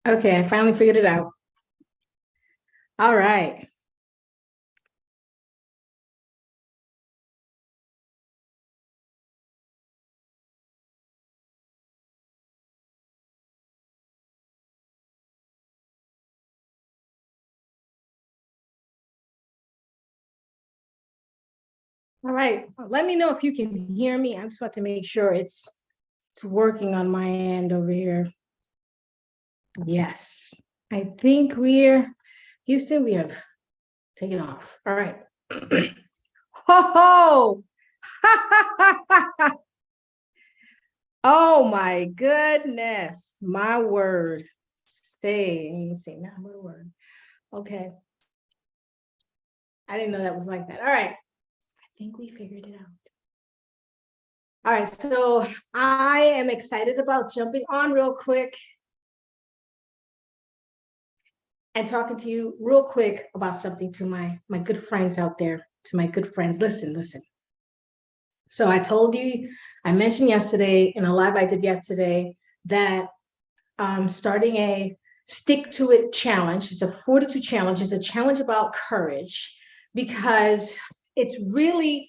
Okay, I finally figured it out. All right. All right. Let me know if you can hear me. I'm just about to make sure it's working on my end over here. Yes. I think Houston, we have taken off. All right. Ho ho! Oh my goodness. My word. Say not my word. Okay. I didn't know that was like that. All right. I think we figured it out. All right, so I am excited about jumping on real quick and talking to you real quick about something to my good friends out there, to my good friends. Listen. So I mentioned yesterday in a live I did yesterday that I'm starting a stick to it challenge. It's a fortitude challenge. It's a challenge about courage because it's really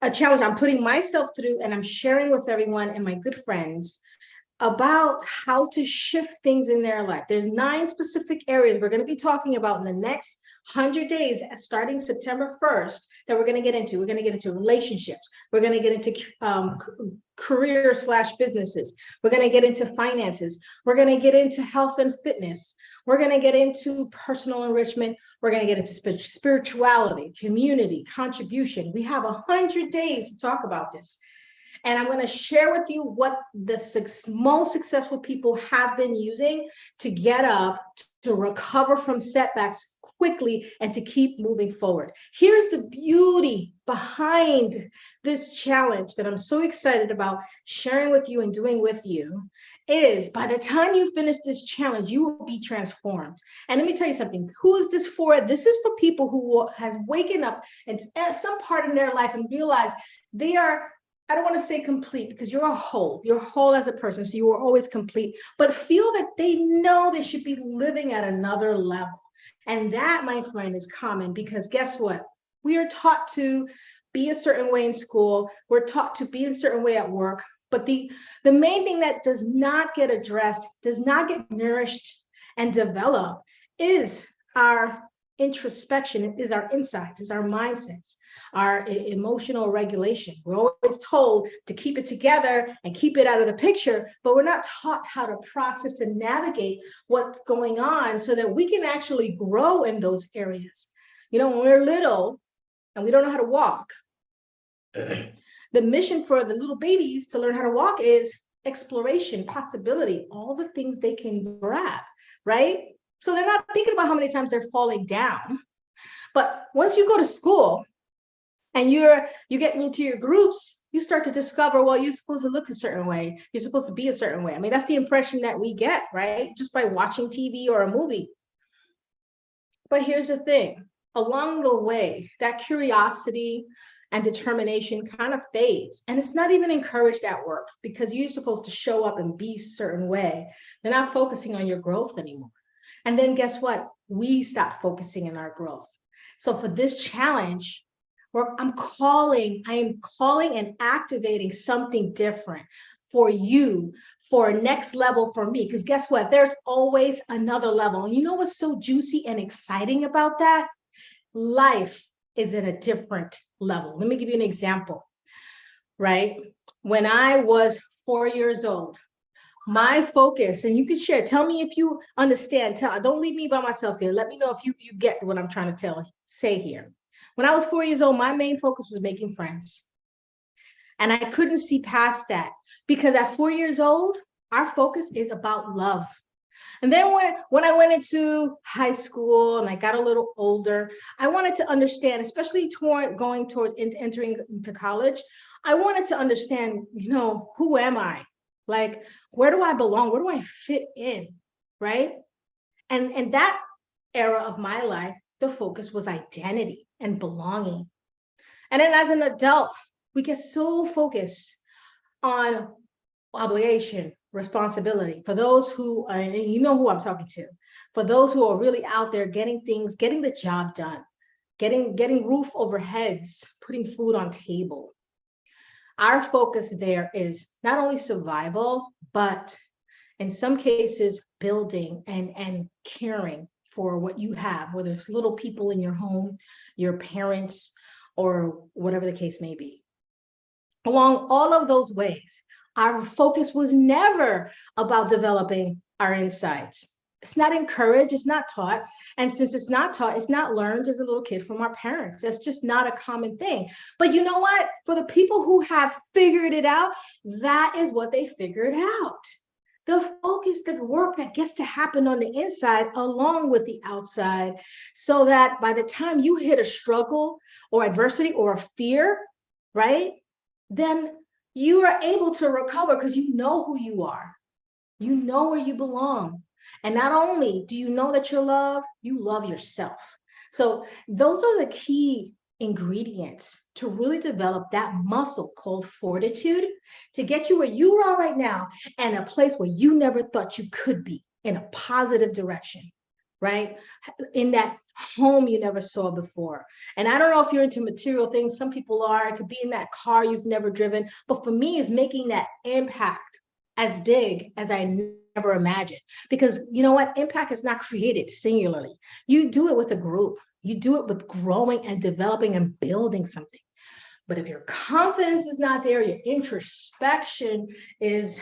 a challenge I'm putting myself through and I'm sharing with everyone and my good friends about how to shift things in their life. There's 9 specific areas we're going to be talking about in the next 100 days, starting September 1st, that we're going to get into. We're going to get into relationships. We're going to get into career slash businesses. We're going to get into finances. We're going to get into health and fitness. We're going to get into personal enrichment. We're going to get into spirituality, community, contribution. We have 100 days to talk about this. And I'm going to share with you what the most successful people have been using to get up, to recover from setbacks quickly, and to keep moving forward. Here's the beauty behind this challenge that I'm so excited about sharing with you and doing with you is by the time you finish this challenge, you will be transformed. And let me tell you something. Who is this for? This is for people who has waken up and at some part in their life and realize they are, I don't want to say complete because you're whole as a person, so you are always complete, but feel that they know they should be living at another level. And that, my friend, is common because guess what? We are taught to be a certain way in school. We're taught to be a certain way at work. But the main thing that does not get addressed, does not get nourished and developed is our introspection, is our insights, is our mindsets, our emotional regulation. We're always told to keep it together and keep it out of the picture, but we're not taught how to process and navigate what's going on so that we can actually grow in those areas. You know, when we're little and we don't know how to walk, the mission for the little babies to learn how to walk is exploration, possibility, all the things they can grab, right? So they're not thinking about how many times they're falling down. But once you go to school and you get into your groups, you start to discover, well, you're supposed to look a certain way. You're supposed to be a certain way. I mean, that's the impression that we get, right? Just by watching TV or a movie. But here's the thing. Along the way, that curiosity and determination kind of fades. And it's not even encouraged at work because you're supposed to show up and be a certain way. They're not focusing on your growth anymore. And then guess what? We stop focusing in our growth. So for this challenge, I am calling and activating something different for you, for next level for me. Because guess what? There's always another level. And you know what's so juicy and exciting about that? Life is at a different level. Let me give you an example, right? When I was 4 years old, my focus, and you can share, tell me if you understand, don't leave me by myself here. Let me know if you get what I'm trying to say here. When I was 4 years old, my main focus was making friends. And I couldn't see past that because at 4 years old, our focus is about love. And then when I went into high school and I got a little older, I wanted to understand, especially going towards entering into college, I wanted to understand, you know, who am I? Like, where do I belong? Where do I fit in? Right? And that era of my life, the focus was identity and belonging. And then as an adult, we get so focused on obligation, responsibility. For those who, and you know who I'm talking to, for those who are really out there getting things, getting the job done, getting roof over heads, putting food on table. Our focus there is not only survival, but in some cases, building and caring for what you have, whether it's little people in your home, your parents, or whatever the case may be. Along all of those ways, our focus was never about developing our insights. It's not encouraged, it's not taught. And since it's not taught, it's not learned as a little kid from our parents. That's just not a common thing. But you know what? For the people who have figured it out, that is what they figured out. The focus, the work that gets to happen on the inside along with the outside, so that by the time you hit a struggle or adversity or a fear, right, then you are able to recover because you know who you are. You know where you belong. And not only do you know that you're loved, you love yourself. So those are the key ingredients to really develop that muscle called fortitude to get you where you are right now and a place where you never thought you could be in a positive direction, right? In that home you never saw before. And I don't know if you're into material things. Some people are. It could be in that car you've never driven. But for me, it's making that impact as big as I never imagined. Because you know what? Impact is not created singularly. You do it with a group. You do it with growing and developing and building something. But if your confidence is not there, your introspection is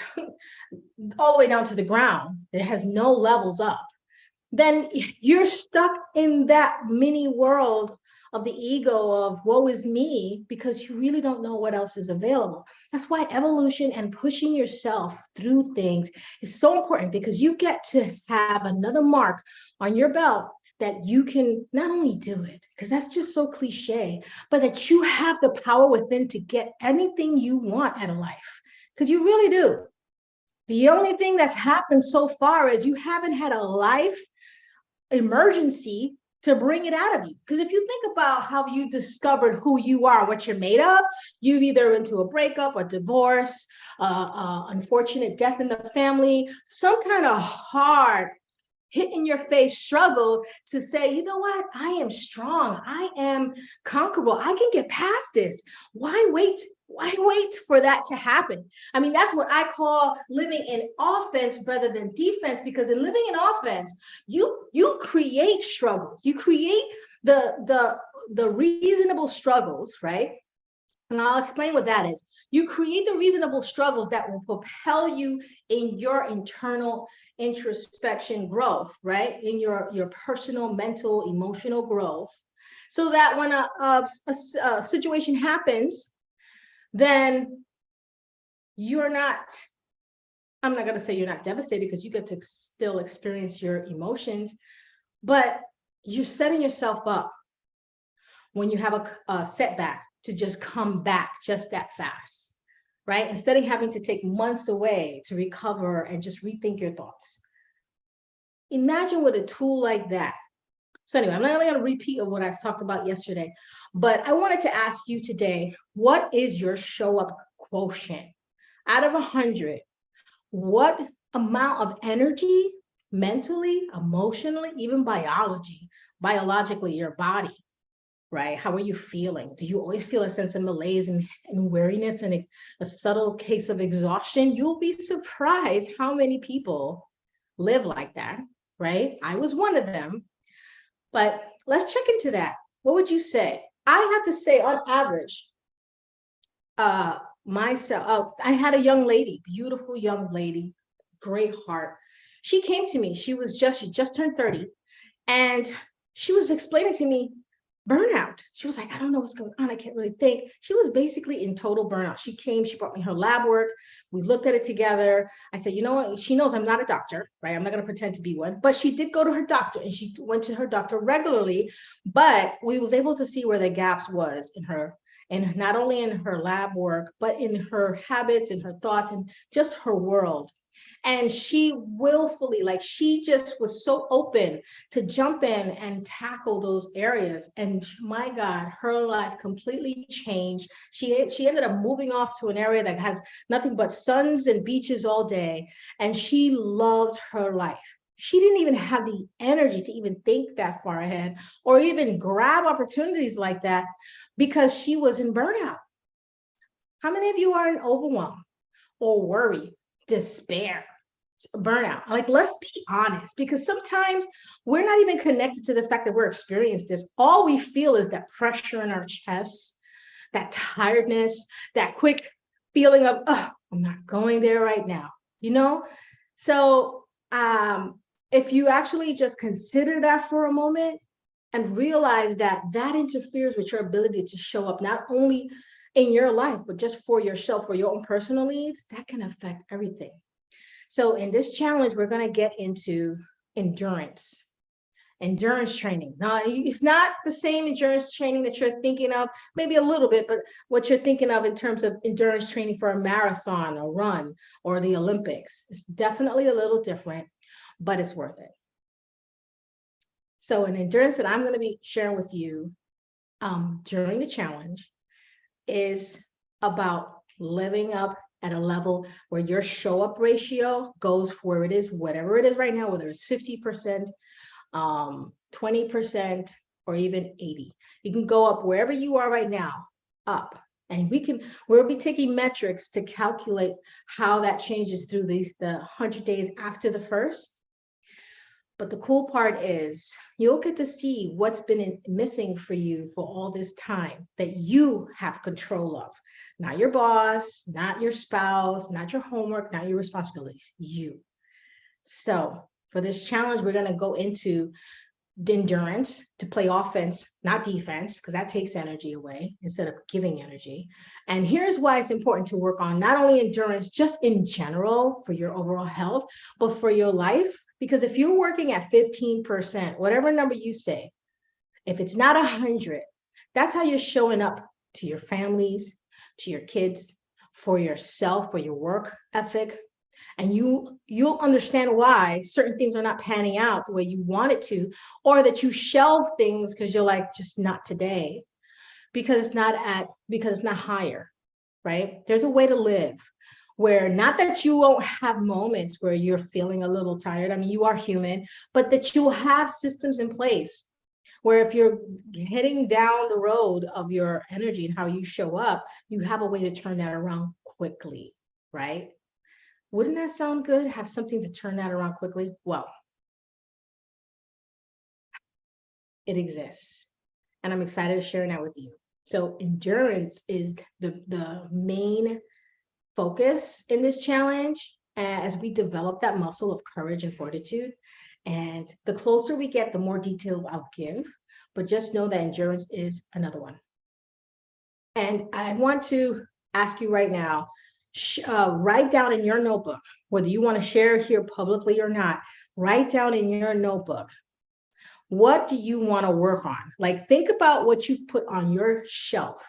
all the way down to the ground, it has no levels up, then you're stuck in that mini world of the ego of woe is me, because you really don't know what else is available. That's why evolution and pushing yourself through things is so important, because you get to have another mark on your belt that you can not only do it, because that's just so cliche, but that you have the power within to get anything you want out of life, because you really do. The only thing that's happened so far is you haven't had a life emergency to bring it out of you. Because if you think about how you discovered who you are, what you're made of, you've either into a breakup, a divorce, unfortunate death in the family, some kind of hard hit in your face struggle to say, you know what, I am strong, I am conquerable, I can get past this. Why wait? Why wait for that to happen? I mean, that's what I call living in offense rather than defense, because in living in offense, you create struggles. You create the reasonable struggles, right? And I'll explain what that is. You create the reasonable struggles that will propel you in your internal introspection growth, right? In your personal, mental, emotional growth, so that when a situation happens, then you're not, I'm not going to say you're not devastated, because you get to still experience your emotions, but you're setting yourself up when you have a setback to just come back just that fast, right? Instead of having to take months away to recover and just rethink your thoughts. Imagine with a tool like that. So anyway, I'm not going to repeat what I talked about yesterday, but I wanted to ask you today, what is your show up quotient? Out of 100, what amount of energy, mentally, emotionally, even biologically, your body, right? How are you feeling? Do you always feel a sense of malaise and weariness and a subtle case of exhaustion? You'll be surprised how many people live like that, right? I was one of them. But let's check into that. What would you say? I have to say, on average, myself, I had a young lady, beautiful young lady, great heart. She came to me. She just turned 30, and she was explaining to me burnout. She was like, I don't know what's going on. I can't really think. She was basically in total burnout. She came, she brought me her lab work. We looked at it together. I said, you know what? She knows I'm not a doctor, right? I'm not going to pretend to be one, but she did go to her doctor, and she went to her doctor regularly, but we was able to see where the gaps was in her, and not only in her lab work, but in her habits and her thoughts and just her world. And she willfully, like she just was so open to jump in and tackle those areas. And my God, her life completely changed. She ended up moving off to an area that has nothing but suns and beaches all day. And she loves her life. She didn't even have the energy to even think that far ahead or even grab opportunities like that because she was in burnout. How many of you are in overwhelm or worry, despair, burnout? Like, let's be honest, because sometimes we're not even connected to the fact that we're experiencing this. All we feel is that pressure in our chest, that tiredness, that quick feeling of, oh, I'm not going there right now, you know? So if you actually just consider that for a moment and realize that that interferes with your ability to show up, not only in your life, but just for yourself, for your own personal needs, that can affect everything. So in this challenge, we're going to get into endurance training. Now, it's not the same endurance training that you're thinking of, maybe a little bit, but what you're thinking of in terms of endurance training for a marathon, a run, or the Olympics. It's definitely a little different, but it's worth it. So an endurance that I'm going to be sharing with you during the challenge is about living up at a level where your show up ratio goes for where it is, whatever it is right now, whether it's 50%, 20%, or even 80. You can go up wherever you are right now, up. And we'll be taking metrics to calculate how that changes through the 100 days after the first. But the cool part is you'll get to see what's been missing for you for all this time that you have control of. Not your boss, not your spouse, not your homework, not your responsibilities, you. So for this challenge, we're going to go into endurance to play offense, not defense, because that takes energy away instead of giving energy. And here's why it's important to work on not only endurance, just in general for your overall health, but for your life. Because if you're working at 15%, whatever number you say, if it's not 100, that's how you're showing up to your families, to your kids, for yourself, for your work ethic. And you'll understand why certain things are not panning out the way you want it to, or that you shelve things because you're like, just not today, because it's not higher, right? There's a way to live where not that you won't have moments where you're feeling a little tired. I mean, you are human, but that you'll have systems in place where if you're heading down the road of your energy and how you show up, you have a way to turn that around quickly, right? Wouldn't that sound good? Have something to turn that around quickly? Well, it exists. And I'm excited to share that with you. So endurance is the main focus in this challenge as we develop that muscle of courage and fortitude. And the closer we get, the more details I'll give. But just know that endurance is another one. And I want to ask you right now, write down in your notebook, whether you want to share here publicly or not, write down in your notebook, what do you want to work on? Like, think about what you put on your shelf,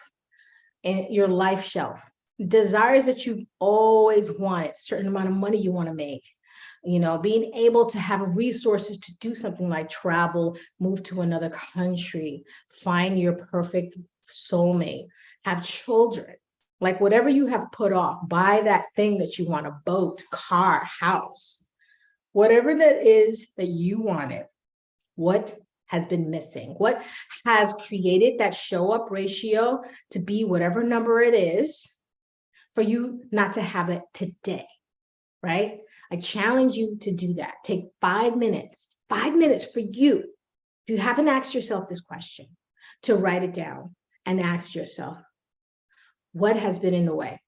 and your life shelf, desires that you've always wanted, certain amount of money you want to make, being able to have resources to do something like travel, move to another country, find your perfect soulmate, have children. Like whatever you have put off, buy that thing that you want, a boat, car, house, whatever that is that you wanted. What has been missing? What has created that show up ratio to be whatever number it is for you not to have it today, right? I challenge you to do that. Take 5 minutes for you. If you haven't asked yourself this question, to write it down and ask yourself, what has been in the way?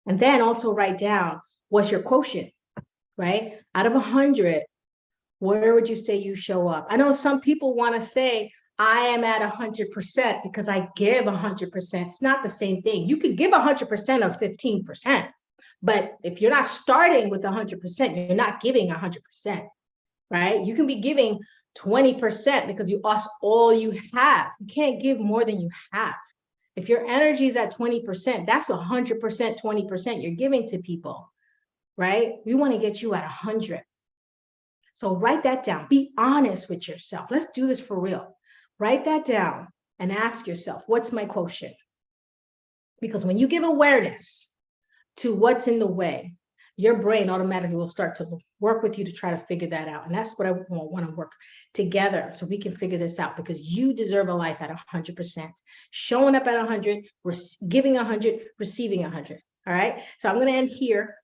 And then also write down, what's your quotient, right? Out of 100, where would you say you show up? I know some people want to say, I am at 100% because I give 100%. It's not the same thing. You could give 100% of 15%, but if you're not starting with 100%, you're not giving 100%, right? You can be giving 20% because you lost all you have. You can't give more than you have. If your energy is at 20%, that's 100%, 20% you're giving to people. right? We want to get you at 100. So write that down. Be honest with yourself. Let's do this for real. Write that down and ask yourself, what's my quotient? Because when you give awareness to what's in the way, your brain automatically will start to work with you to try to figure that out. And that's what I want to work together so we can figure this out, because you deserve a life at 100%, showing up at 100, giving 100, receiving 100. All right. So I'm going to end here.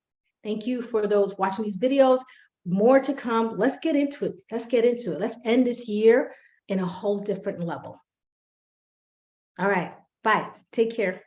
Thank you for those watching these videos. More to come. Let's get into it. Let's get into it. Let's end this year in a whole different level. All right. Bye. Take care.